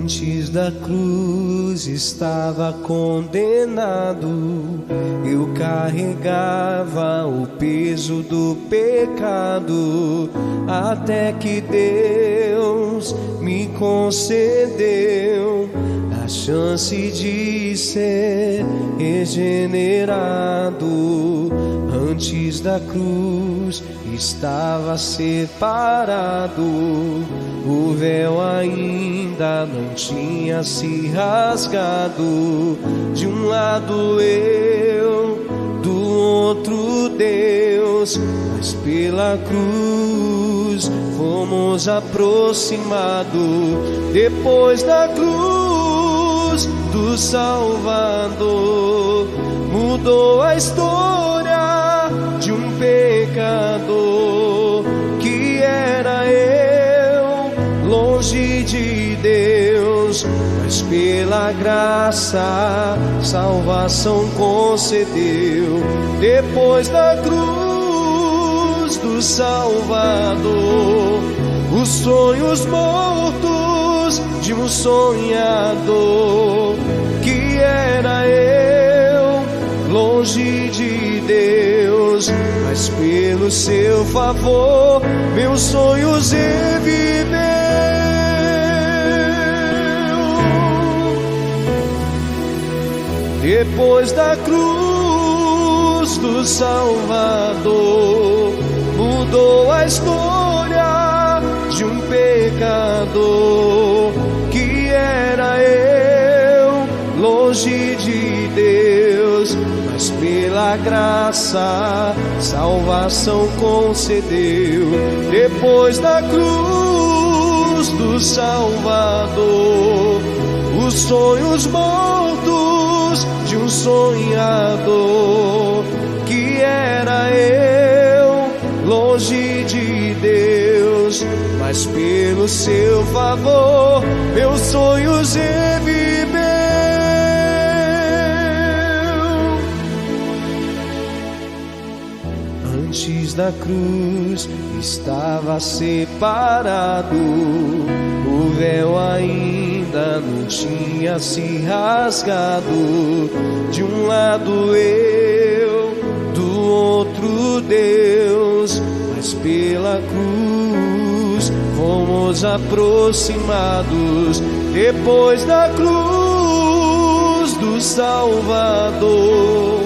Antes da cruz estava condenado, eu carregava o peso do pecado, até que Deus me concedeu a chance de ser regenerado. Antes da cruz estava separado, o véu ainda não tinha se rasgado. De um lado eu, do outro Deus, mas pela cruz fomos aproximados. Depois da cruz do Salvador, mudou a história de um pecador que era eu, longe de Deus, mas pela graça salvação concedeu. Depois da cruz do Salvador, os sonhos mortos de um sonhador que era eu, longe de Deus, mas pelo seu favor meus sonhos reviveu. Depois da cruz do Salvador, mudou a história de um pecador que era eu, longe de Deus, mas pela graça salvação concedeu. Depois da cruz do Salvador, os sonhos mortos de um sonhador que era eu, longe de Deus, mas pelo seu favor meus sonhos reviveu. Antes da cruz estava separado, o véu ainda não tinha se rasgado. De um lado eu, do outro Deus, mas pela cruz fomos aproximados. Depois da cruz do Salvador,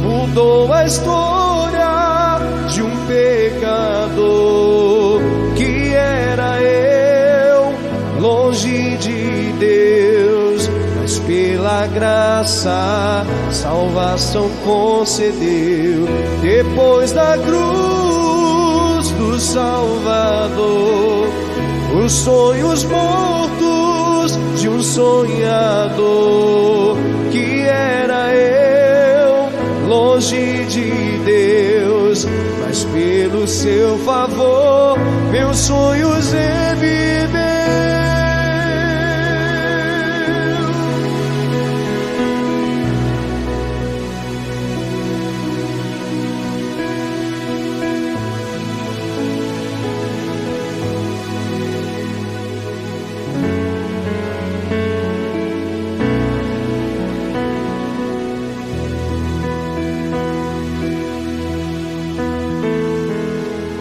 mudou a história de um pecador que era eu, longe de Deus, mas pela graça salvação concedeu. Depois da cruz do Salvador, os sonhos mortos de um sonhador que era eu, longe de Deus, mas pelo seu favor meus sonhos reviveu.